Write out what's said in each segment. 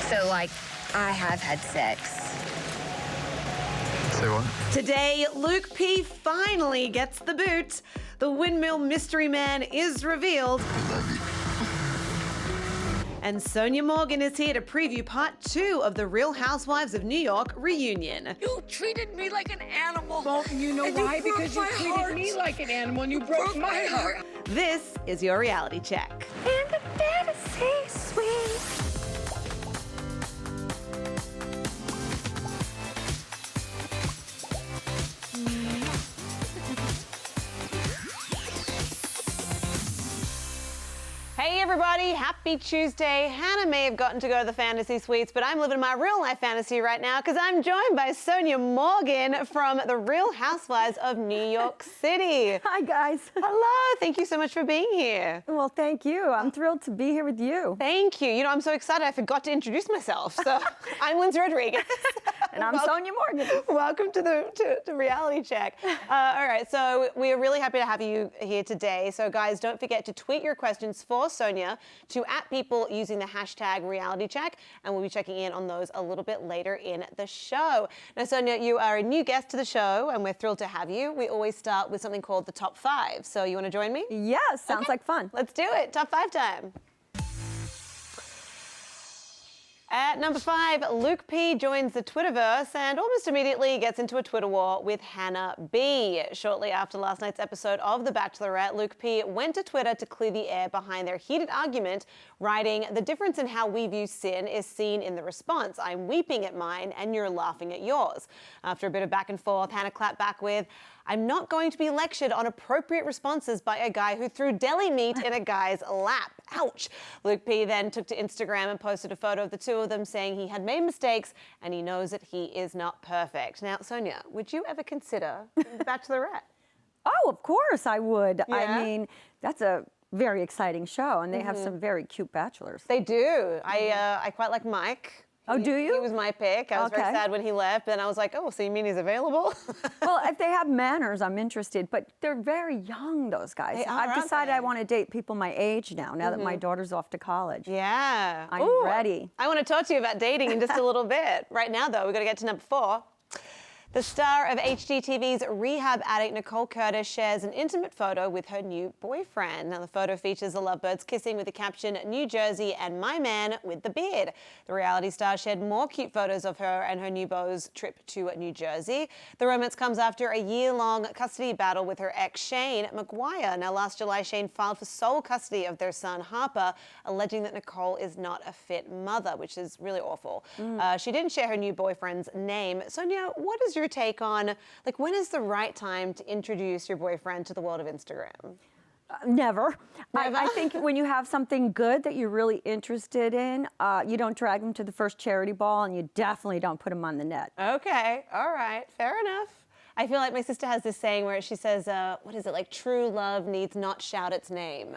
So, like, I have had sex. Say what? Today, Luke P finally gets the boot. The windmill mystery man is revealed. And Sonja Morgan is here to preview part 2 of the Real Housewives of New York reunion. You treated me like an animal. Well, you know why? Because you treated me like an animal and you broke my heart. This is your reality check. And the fantasy suite. Hey everybody, happy Tuesday. Hannah may have gotten to go to the fantasy suites, but I'm living my real life fantasy right now because I'm joined by Sonja Morgan from the Real Housewives of New York City. Hi, guys. Hello, thank you so much for being here. Well, thank you. I'm thrilled to be here with you. Thank you. You know, I'm so excited I forgot to introduce myself. So I'm Lyndsey Rodrigues. And I'm Sonja Morgan. Welcome to the reality check. All right, so we are really happy to have you here today. So guys, don't forget to tweet your questions for Sonja to @people using the hashtag reality check, and we'll be checking in on those a little bit later in the show. Now, Sonja, you are a new guest to the show, and we're thrilled to have you. We always start with something called the top 5. So you want to join me? Yes, sounds like fun. Let's do it. Top 5 time. At number 5, Luke P joins the Twitterverse and almost immediately gets into a Twitter war with Hannah B. Shortly after last night's episode of The Bachelorette, Luke P went to Twitter to clear the air behind their heated argument, writing, "The difference in how we view sin is seen in the response. I'm weeping at mine and you're laughing at yours." After a bit of back and forth, Hannah clapped back with, "I'm not going to be lectured on appropriate responses by a guy who threw deli meat in a guy's lap." Ouch. Luke P then took to Instagram and posted a photo of the two of them saying he had made mistakes and he knows that he is not perfect. Now, Sonja, would you ever consider The Bachelorette? Oh, of course I would. Yeah? I mean, that's a very exciting show, and they have some very cute bachelors. They do. I quite like Mike. Oh, do you? He was my pick. I was very Okay. sad when he left, but then I was like, oh, so you mean he's available? Well, if they have manners, I'm interested, but they're very young, those guys. They are, I've aren't decided they? I want to date people my age now that my daughter's off to college. Yeah. I'm Ooh, ready. I want to talk to you about dating in just a little bit. Right now, though, we've got to get to number 4. The star of HGTV's Rehab addict Nicole Curtis shares an intimate photo with her new boyfriend. Now, the photo features the lovebirds kissing with the caption, "New Jersey and my man with the beard." The reality star shared more cute photos of her and her new beau's trip to New Jersey. The romance comes after a year-long custody battle with her ex, Shane McGuire. Now, last July, Shane filed for sole custody of their son, Harper, alleging that Nicole is not a fit mother, which is really awful. She didn't share her new boyfriend's name. Sonja, what is your take on, like, when is the right time to introduce your boyfriend to the world of Instagram? Never. Never? I think when you have something good that you're really interested in, you don't drag them to the first charity ball, and you definitely don't put them on the net. Okay, all right, fair enough. I feel like my sister has this saying where she says, what is it, like, true love needs not shout its name.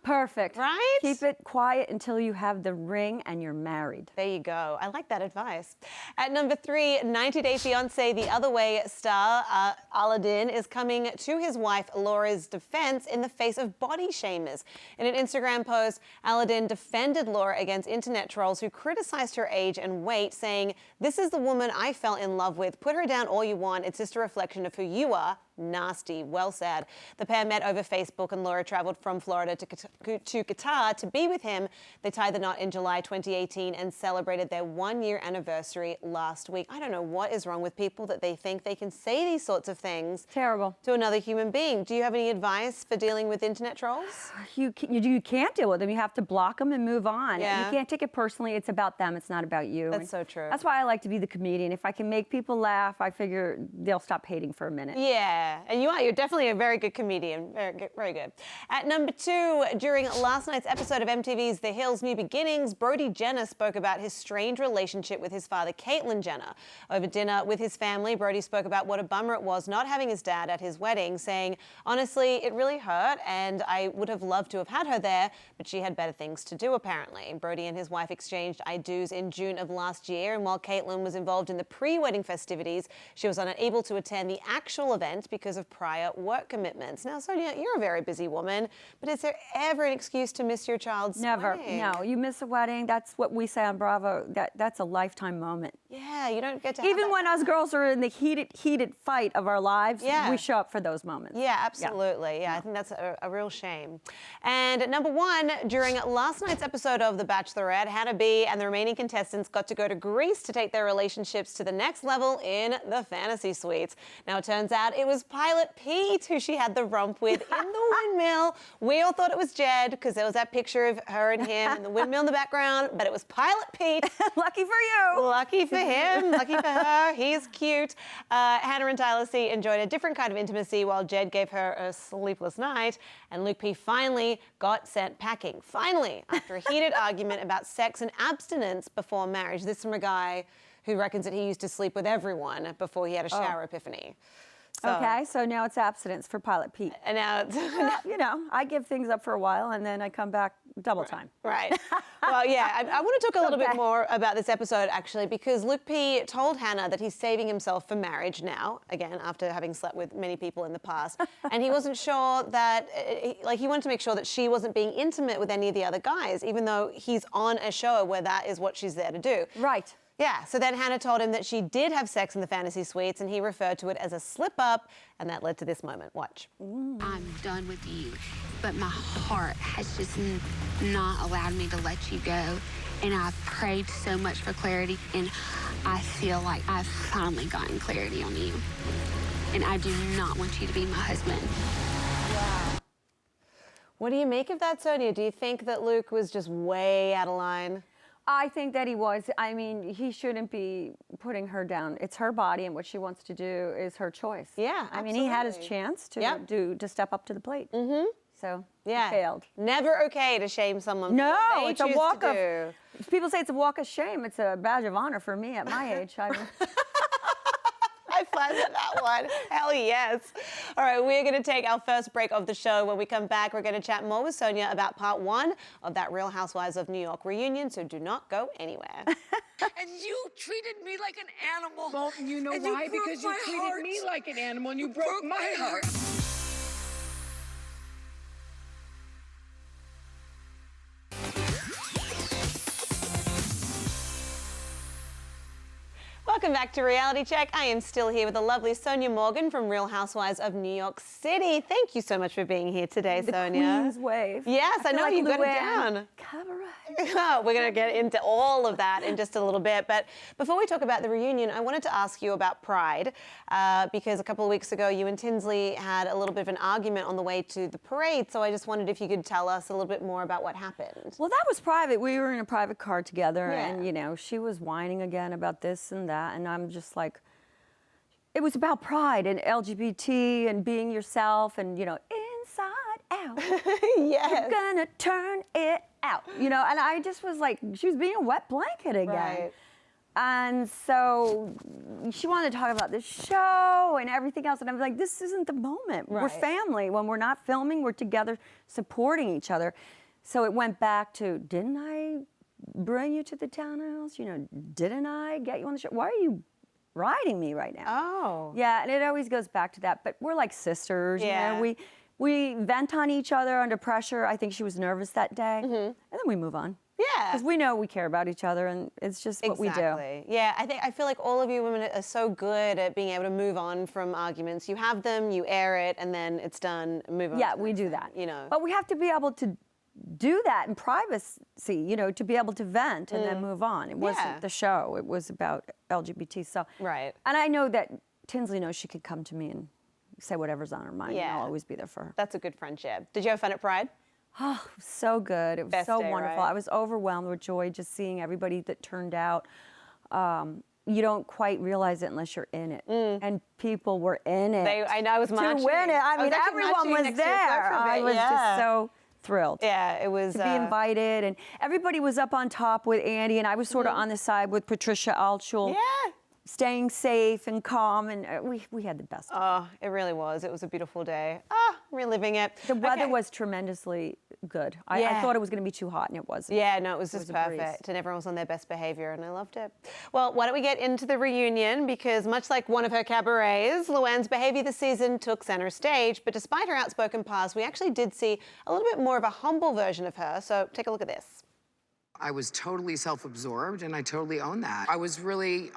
Perfect. Right? Keep it quiet until you have the ring and you're married. There you go. I like that advice. At number 3, 90 Day Fiance The Other Way star Aladdin is coming to his wife Laura's defense in the face of body shamers. In an Instagram post, Aladdin defended Laura against internet trolls who criticized her age and weight, saying, "This is the woman I fell in love with. Put her down all you want. It's just a reflection of who you are. Nasty." Well said. The pair met over Facebook and Laura traveled from Florida to Qatar to be with him. They tied the knot in July 2018 and celebrated their 1-year anniversary last week. I don't know what is wrong with people that they think they can say these sorts of things Terrible. to another human being. Do you have any advice for dealing with internet trolls? You can't deal with them. You have to block them and move on. Yeah. You can't take it personally. It's about them. It's not about you. That's And so true. That's why I like to be the comedian. If I can make people laugh, I figure they'll stop hating for a minute. Yeah, and you're definitely a very good comedian. Very good, very good. At number 2, during last night's episode of MTV's The Hills New Beginnings, Brody Jenner spoke about his strained relationship with his father, Caitlyn Jenner. Over dinner with his family, Brody spoke about what a bummer it was not having his dad at his wedding, saying, "Honestly, it really hurt, and I would have loved to have had her there, but she had better things to do, apparently." Brody and his wife exchanged I-dos in June of last year, and while Caitlyn was involved in the pre-wedding festivities, she was unable to attend the actual event because of prior work commitments. Now, Sonja, you're a very busy woman, but is there ever an excuse to miss your child's Never. wedding? No, you miss a wedding. That's what we say on Bravo. That's a lifetime moment. Yeah, you don't get to have Even that. when us girls are in the heated fight of our lives, Yeah. we show up for those moments. Yeah, absolutely. Yeah, I think that's a real shame. And at number one, during last night's episode of The Bachelorette, Hannah B and the remaining contestants got to go to Greece to take their relationships to the next level in the fantasy suites. Now, it turns out it was Pilot Pete who she had the romp with in the windmill. We all thought it was Jed because there was that picture of her and him and the windmill in the background, but it was Pilot Pete. Lucky for you. Lucky for him, lucky for her. He's cute. Hannah and Tyler C enjoyed a different kind of intimacy while Jed gave her a sleepless night. And Luke P finally got sent packing. Finally, after a heated argument about sex and abstinence before marriage. This from a guy who reckons that he used to sleep with everyone before he had a shower epiphany. So, Okay, so now it's abstinence for Pilot Pete. and now it's You know, I give things up for a while and then I come back double time. right. Well, yeah, I want to talk a little bit Okay. more about this episode, actually, because Luke P told Hannah that he's saving himself for marriage now, again, after having slept with many people in the past. And he wasn't sure that, he wanted to make sure that she wasn't being intimate with any of the other guys, even though he's on a show where that is what she's there to do. Right. Yeah, so then Hannah told him that she did have sex in the fantasy suites, and he referred to it as a slip-up, and that led to this moment. Watch. I'm done with you, but my heart has just not allowed me to let you go. And I've prayed so much for clarity, and I feel like I've finally gotten clarity on you. And I do not want you to be my husband. What do you make of that, Sonja? Do you think that Luke was just way out of line? I think that he was. I mean, he shouldn't be putting her down. It's her body, and what she wants to do is her choice. Yeah, I mean, he had his absolutely. chance to Yep. to step up to the plate. Mm-hmm. So Yeah. he failed. Never okay to shame someone for No, what they it's a choose walk to of. do. People say it's a walk of shame. It's a badge of honor for me at my age. I flagged that one. Hell yes. All right, we're going to take our first break of the show. When we come back, we're going to chat more with Sonja about part one of that Real Housewives of New York reunion, so do not go anywhere. And you treated me like an animal. Well, you know And why? broke Because you my treated heart. me like an animal and you broke my heart. Welcome back to Reality Check. I am still here with the lovely Sonja Morgan from Real Housewives of New York City. Thank you so much for being here today, The Sonja. Queen's wave. Yes, I feel know like you got it Luann. down. Cabaret. We're going to get into all of that in just a little bit. But before we talk about the reunion, I wanted to ask you about Pride, because a couple of weeks ago, you and Tinsley had a little bit of an argument on the way to the parade. So I just wondered if you could tell us a little bit more about what happened. Well, that was private. We were in a private car together, Yeah. and, you know, she was whining again about this and that, and I'm just like, it was about pride and LGBT and being yourself and, you know, inside out. Yes. You're gonna turn it out, you know, and I just was like, she was being a wet blanket again. Right. And so she wanted to talk about the show and everything else. And I was like, this isn't the moment. We're Right. family. When we're not filming, we're together supporting each other. So it went back to, didn't I bring you to the townhouse? You know, didn't I get you on the show? Why are you riding me right now? Oh. Yeah, and it always goes back to that. But we're like sisters. Yeah. You know, we vent on each other under pressure. I think she was nervous that day. And then we move on. Yeah. Because we know we care about each other, and it's just what we do. Exactly. Yeah, I feel like all of you women are so good at being able to move on from arguments. You have them, you air it, and then it's done. Move on. Yeah, to the we next do thing, that. You know. But we have to be able to do that in privacy, you know, to be able to vent and then move on. It wasn't Yeah. the show, it was about LGBT. So, Right. And I know that Tinsley knows she could come to me and say whatever's on her mind. Yeah. And I'll always be there for her. That's a good friendship. Did you have fun at Pride? Oh, it was so good. It was Best so day, wonderful. right? I was overwhelmed with joy just seeing everybody that turned out. You don't quite realize it unless you're in it. And people were in it. I know, I was to marching. win it. I I was mean, actually everyone marching was next to your there. clip for a I bit, was yeah. just so thrilled. Yeah, it was. To be invited, and everybody was up on top with Andy, and I was sort of on the side with Patricia Altschul. Yeah. staying safe and calm, and we had the best time. Oh, it really was. It was a beautiful day. Ah, reliving it. The weather Okay. was tremendously good. I Yeah. thought it was going to be too hot, and it wasn't. Yeah, no, it was just was a breeze. perfect, and everyone was on their best behavior, and I loved it. Well, why don't we get into the reunion, because much like one of her cabarets, Luann's behavior this season took center stage, but despite her outspoken past, we actually did see a little bit more of a humble version of her, so take a look at this. I was totally self-absorbed, and I totally own that. I was really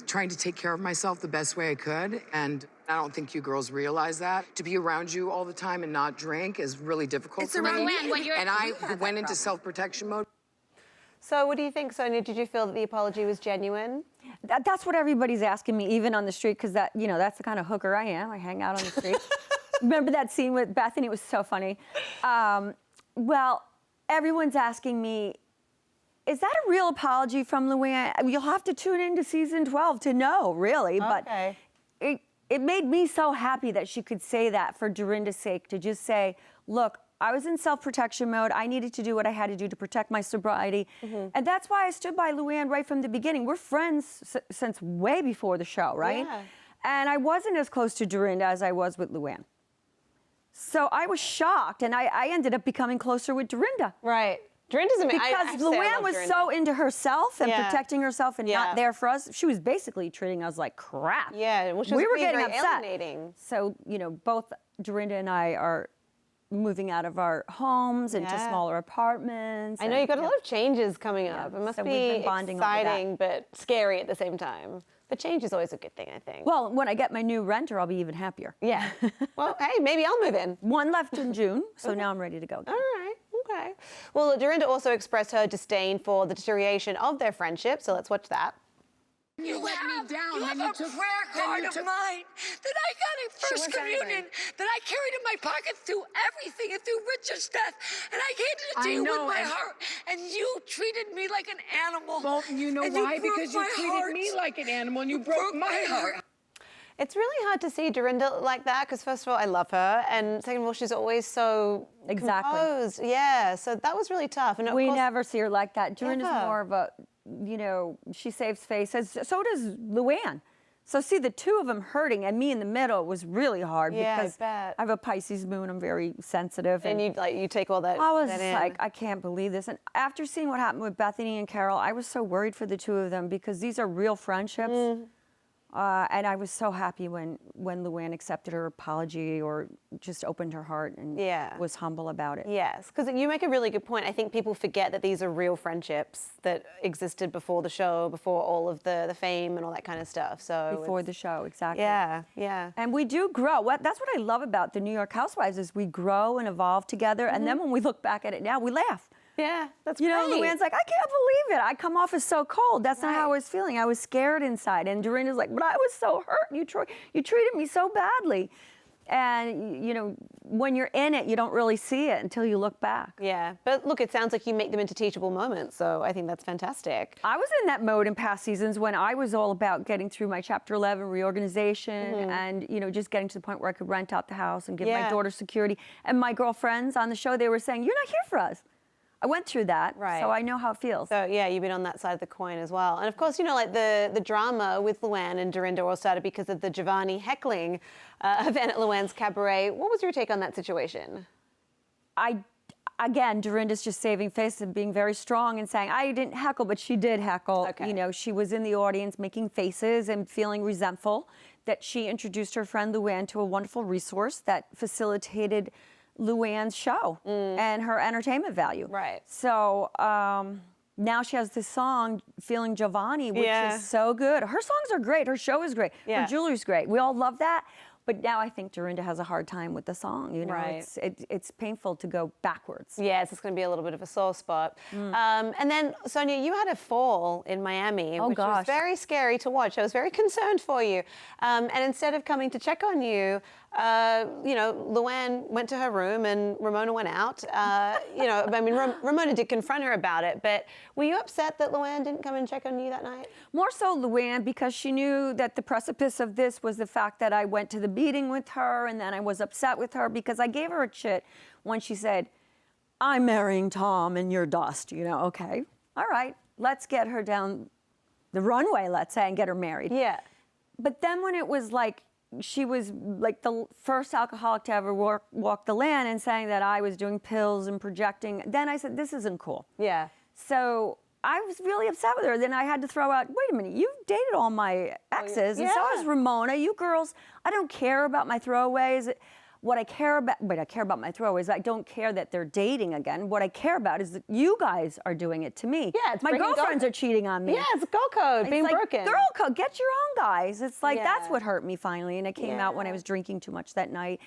trying to take care of myself the best way I could, and I don't think you girls realize that. To be around you all the time and not drink is really difficult for me. And I went into self-protection mode. So what do you think, Sonja? Did you feel that the apology was genuine? That's what everybody's asking me, even on the street, because that's the kind of hooker I am. I hang out on the street. Remember that scene with Bethany? It was so funny. Well, everyone's asking me, is that a real apology from Luann? You'll have to tune into season 12 to know, really. Okay. But it made me so happy that she could say that for Dorinda's sake, to just say, look, I was in self-protection mode. I needed to do what I had to do to protect my sobriety. And that's why I stood by Luann right from the beginning. We're friends since way before the show, right? Yeah. And I wasn't as close to Dorinda as I was with Luann. So I was shocked, and I ended up becoming closer with Dorinda. Right. Dorinda's amazing. Because Luann was so into herself and Yeah. protecting herself and Yeah. not there for us. She was basically treating us like crap. Yeah, well, she was we were being getting very upset. alienating. So, both Dorinda and I are moving out of our homes into Yeah. smaller apartments. I know you got a lot of changes coming up. It must so we've be been bonding over that. exciting, but scary at the same time. But change is always a good thing, I think. Well, when I get my new renter, I'll be even happier. yeah. Well, hey, maybe I'll move in. One left in June, so now I'm ready to go. All right. Okay. Well, Dorinda also expressed her disdain for the deterioration of their friendship, so let's watch that. You let me down. You then have you a took prayer card of mine that I got at First Communion that I carried in my pocket through everything and through Richard's death, and I handed it to I you know, with my and- heart, and you treated me like an animal. Well, you know And why? broke Because you my treated heart. me like an animal and you broke my heart. It's really hard to see Dorinda like that because, first of all, I love her, and second of all, she's always so Exactly. composed. Yeah, so that was really tough. And of We course, never see her like that. Dorinda's Ever. more of a, she saves faces. So does Luann. So see the two of them hurting and me in the middle was really hard Yeah, I because bet. I have a Pisces moon. I'm very sensitive. and you take all that. I was that just in. like, I can't believe this. And after seeing what happened with Bethany and Carol, I was so worried for the two of them because these are real friendships. And I was so happy when Luann accepted her apology or just opened her heart and Yeah. was humble about it. Yes, because you make a really good point. I think people forget that these are real friendships that existed before the show, before all of the fame and all that kind of stuff. So Before the show, exactly. yeah, yeah. And we do grow. That's what I love about the New York Housewives is we grow and evolve together. And then when we look back at it now, we laugh. Yeah, that's You know, great. Luann's like, I can't believe it. I come off as so cold. That's not how I Right. was feeling. I was scared inside. And Dorinda's like, but I was so hurt. You treated me so badly. And, when you're in it, you don't really see it until you look back. Yeah, but look, it sounds like you make them into teachable moments, so I think that's fantastic. I was in that mode in past seasons when I was all about getting through my Chapter 11 reorganization and, just getting to the point where I could rent out the house and give my Yeah. daughter security. And my girlfriends on the show, they were saying, you're not here for us. I went through that, Right. so I know how it feels. So yeah, you've been on that side of the coin as well. And of course, like the drama with Luann and Dorinda all started because of the Giovanni heckling event at Luann's cabaret. What was your take on that situation? Again, Dorinda's just saving face and being very strong and saying, I didn't heckle, but she did heckle. Okay. She was in the audience making faces and feeling resentful that she introduced her friend Luann to a wonderful resource that facilitated Luann's show and her entertainment value. Right. So now she has this song, Feeling Giovanni, which Yeah. is so good. Her songs are great. Her show is great. Yeah. Her jewelry's great. We all love that. But now I think Dorinda has a hard time with the song. Right. It's painful to go backwards. Yes, it's going to be a little bit of a sore spot. And then, Sonja, you had a fall in Miami, Oh, which was gosh. very scary to watch. I was very concerned for you. And instead of coming to check on you, Luann went to her room and Ramona went out. Ramona did confront her about it, but were you upset that Luann didn't come and check on you that night? More so Luann, because she knew that the precipice of this was the fact that I went to the meeting with her and then I was upset with her because I gave her a chit when she said, I'm marrying Tom and you're dust, okay. All right, let's get her down the runway, let's say, and get her married. Yeah. But then when it was like, she was like the first alcoholic to ever walk the land and saying that I was doing pills and projecting, then I said, this isn't cool. Yeah. So I was really upset with her. Then I had to throw out, wait a minute, you've dated all my exes, and so has Ramona. You girls, I don't care about my throwaways. What I care about, I care about my throwaways. I don't care that they're dating again. What I care about is that you guys are doing it to me. Yeah, it's my girlfriends are cheating on me. Yeah, it's girl code being like, broken. Girl code, get your own guys. It's like, that's what hurt me finally. And it came out when I was drinking too much that night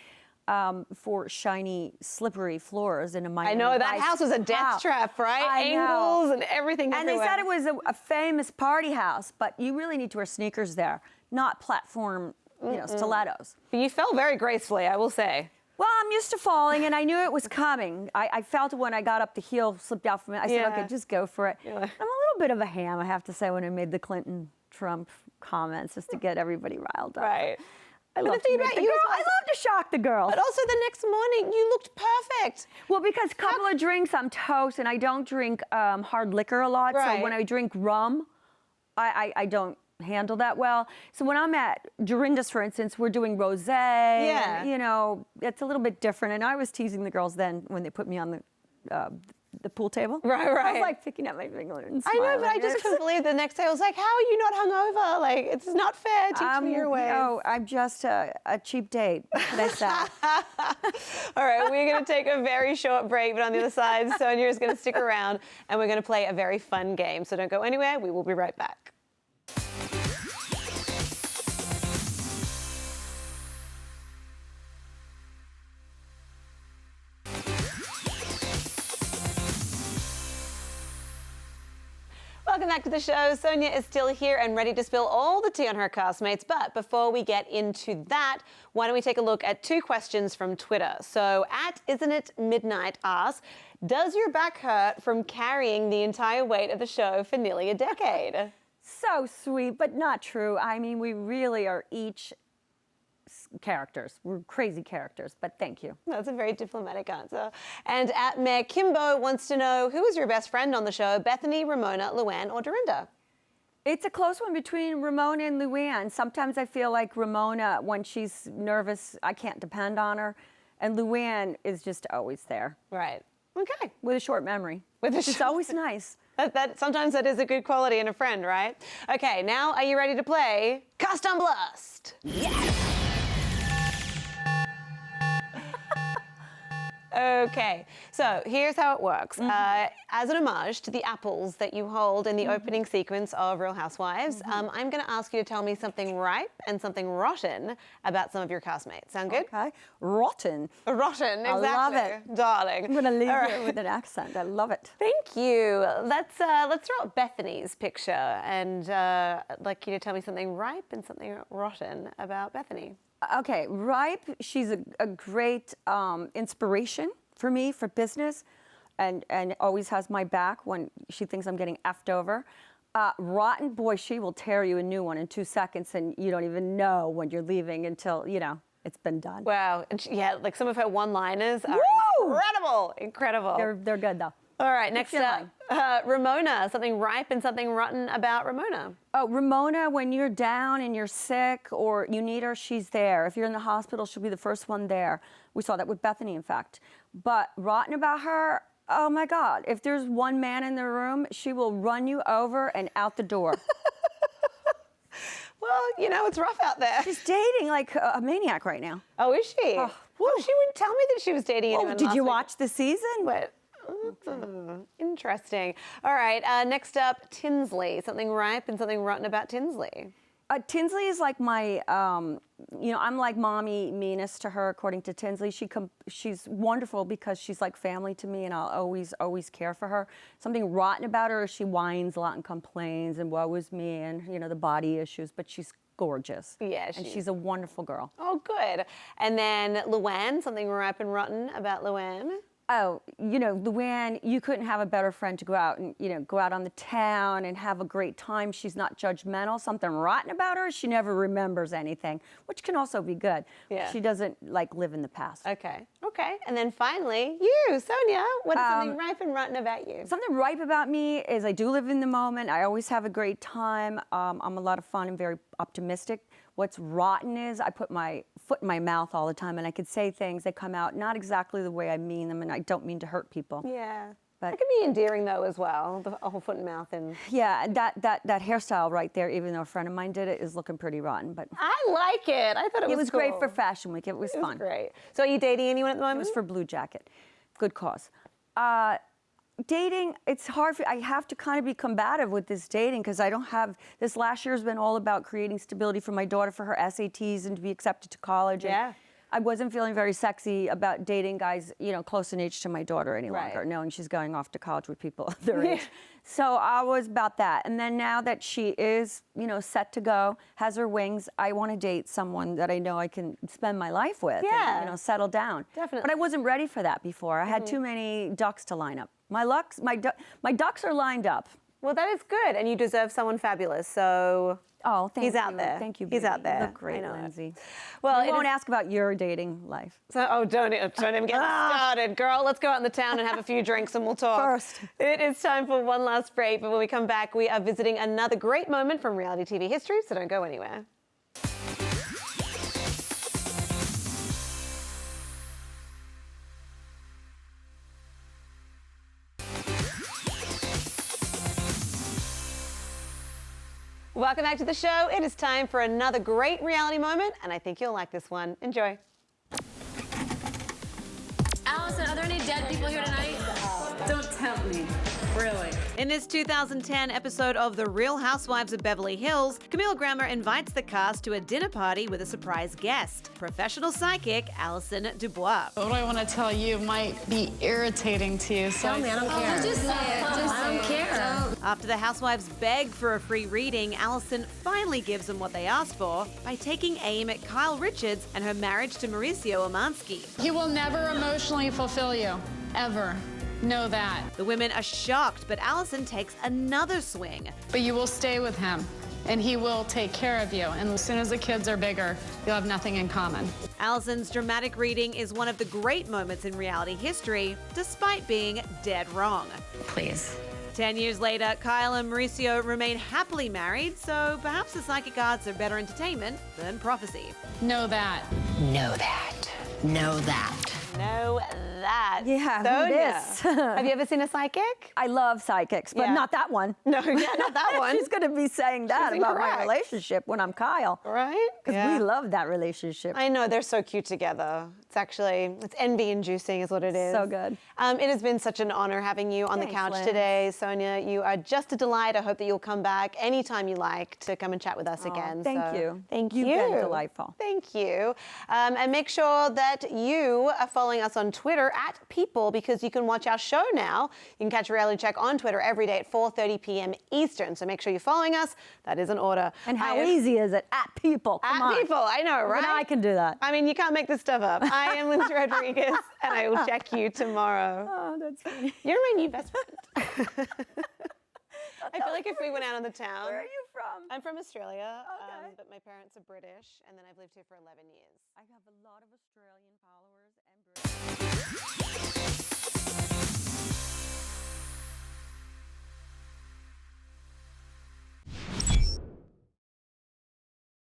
for shiny, slippery floors in a Miami I know, that Vice house was a death trap, right? Angles and everything And everywhere. they said it was a famous party house, but you really need to wear sneakers there, not platform, stilettos. But you fell very gracefully, I will say. Well, I'm used to falling, and I knew it was coming. I felt it when I got up, the heel slipped out from it. I said, okay, just go for it. I'm a little bit of a ham, I have to say, when I made the Clinton-Trump comments, just to get everybody riled up. Right. I love to shock the girls. But also the next morning, you looked perfect. Well, because a couple of drinks, I'm toast, and I don't drink hard liquor a lot. Right. So when I drink rum, I don't handle that well. So when I'm at Dorinda's, for instance, we're doing rosé. Yeah. And, it's a little bit different. And I was teasing the girls then when they put me on the pool table. Right. I was like picking up my finger and smiling. I know, but I just couldn't believe the next day. I was like, how are you not hungover? Like, it's not fair. Teach me your way. No, I'm just a cheap date. What can I say? All right, we're going to take a very short break, but on the other side, Sonja is going to stick around and we're going to play a very fun game. So don't go anywhere. We will be right back. Welcome back to the show. Sonja is still here and ready to spill all the tea on her castmates. But before we get into that, why don't we take a look at 2 questions from Twitter. So @Isn'tItMidnight asks, does your back hurt from carrying the entire weight of the show for nearly a decade? So sweet, but not true. I mean, we really are each characters. We're crazy characters, but thank you. That's a very diplomatic answer. And @Mayor Kimbo wants to know, who is your best friend on the show? Bethany, Ramona, Luann, or Dorinda? It's a close one between Ramona and Luann. Sometimes I feel like Ramona, when she's nervous, I can't depend on her. And Luann is just always there. Right. Okay. With a short memory. It's always nice. Sometimes that is a good quality in a friend, right? Okay, now are you ready to play Cast on Blast? Yes! Okay, so here's how it works. As an homage to the apples that you hold in the opening sequence of Real Housewives, I'm going to ask you to tell me something ripe and something rotten about some of your castmates. Sound good? Okay. Rotten. Rotten, exactly. I love it. Darling. I'm going to leave it with an accent. I love it. Thank you. Let's throw out Bethany's picture, and I'd like you to tell me something ripe and something rotten about Bethany. Okay, ripe, she's a great inspiration for me for business and always has my back when she thinks I'm getting effed over. Rotten, boy, she will tear you a new one in 2 seconds and you don't even know when you're leaving until, it's been done. Wow, and like some of her one-liners are incredible. They're good though. All right, next up, Ramona, something ripe and something rotten about Ramona. Oh, Ramona, when you're down and you're sick or you need her, she's there. If you're in the hospital, she'll be the first one there. We saw that with Bethany, in fact. But rotten about her, oh my God, if there's one man in the room, she will run you over and out the door. Well, it's rough out there. She's dating like a maniac right now. Oh, is she? Oh, she wouldn't tell me that she was dating anyone. Did you watch the season? What? Interesting. All right, next up, Tinsley. Something ripe and something rotten about Tinsley. Tinsley is like my, I'm like mommy meanest to her, according to Tinsley. She's wonderful because she's like family to me, and I'll always care for her. Something rotten about her is she whines a lot and complains, and woe is me, and the body issues. But she's gorgeous. Yeah, and she's a wonderful girl. Oh, good. And then Luann. Something ripe and rotten about Luann. Oh, you know, when you couldn't have a better friend to go out and, you know, go out on the town and have a great time. She's not judgmental. Something rotten about her, she never remembers anything, which can also be good. Yeah. She doesn't, like, live in the past. Okay. Okay. And then finally, you, Sonja. What is something ripe and rotten about you? Something ripe about me is I do live in the moment. I always have a great time. I'm a lot of fun and very optimistic. What's rotten is I put my foot in my mouth all the time, and I could say things that come out not exactly the way I mean them, and I don't mean to hurt people. Yeah. But That can be endearing though as well. The whole foot and mouth and. yeah, that hairstyle right there, even though a friend of mine did it, is looking pretty rotten. But I like it. I thought it was great cool. for Fashion Week. It was fun. Great. So are you dating anyone at the It moment? was for Blue Jacket. Good cause. Dating, it's hard. I have to kind of be combative with this dating because I don't have, this last year has been all about creating stability for my daughter for her SATs and to be accepted to college. Yeah. And I wasn't feeling very sexy about dating guys, you know, close in age to my daughter any Right. longer, knowing she's going off to college with people of their age. So I was about that. And then now that she is, you know, set to go, has her wings, I want to date someone that I know I can spend my life with Yeah. and, you know, settle down. Definitely. But I wasn't ready for that before. I had too many ducks to line up. My ducks are lined up. Well, that is good, and you deserve someone fabulous. So. Oh, thank He's you. out there. Thank you, He's baby. out there. You look great, I know it. Lyndsey. Well, I it won't is- ask about your dating life. So, don't even get started, girl. Let's go out in the town and have a few drinks and we'll talk. First. It is time for one last break, but when we come back, we are visiting another great moment from reality TV history, so don't go anywhere. Welcome back to the show. It is time for another great reality moment, and I think you'll like this one. Enjoy. Allison, are there any dead people here tonight? Don't tempt me, really. In this 2010 episode of The Real Housewives of Beverly Hills, Camille Grammer invites the cast to a dinner party with a surprise guest, professional psychic Alison Dubois. What I want to tell you might be irritating to you. So Tell me, I don't care. Just say it. I don't care. After the housewives beg for a free reading, Alison finally gives them what they asked for by taking aim at Kyle Richards and her marriage to Mauricio Umansky. He will never emotionally fulfill you, ever. Know that. The women are shocked, but Alison takes another swing. But you will stay with him, and he will take care of you. And as soon as the kids are bigger, you'll have nothing in common. Alison's dramatic reading is one of the great moments in reality history, despite being dead wrong. Please. 10 years later, Kyle and Mauricio remain happily married, so perhaps the psychic arts are better entertainment than prophecy. Know that. Know that. Know that. Know that. Yeah, Sonja, who dis? have you ever seen a psychic? I love psychics, but Yeah. not that one. No, yeah, not that one. She's going to be saying that She's about my incorrect. relationship when I'm Kyle. Right? Because we love that relationship. I know, they're so cute together. It's envy-inducing is what it is. So good. It has been such an honor having you on the Thanks, couch Liz. today, Sonja. You are just a delight. I hope that you'll come back anytime you like to come and chat with us again. thank So, you. Thank You've you. been delightful. Thank you. And make sure that you are following us on Twitter at People, because you can watch our show now. You can catch Reality Check on Twitter every day at 4:30 p.m. Eastern. So make sure you're following us. That is an order. And how easy is it? At People. Come on. At People, I know, right? Even I can do that. I mean, you can't make this stuff up. I am Lyndsey Rodrigues, and I will check you tomorrow. Oh, that's funny. You're my new best friend. I feel like if we went out on the town. Where are you from? I'm from Australia, Okay. but my parents are British, and then I've lived here for 11 years. I have a lot of Australian followers and British.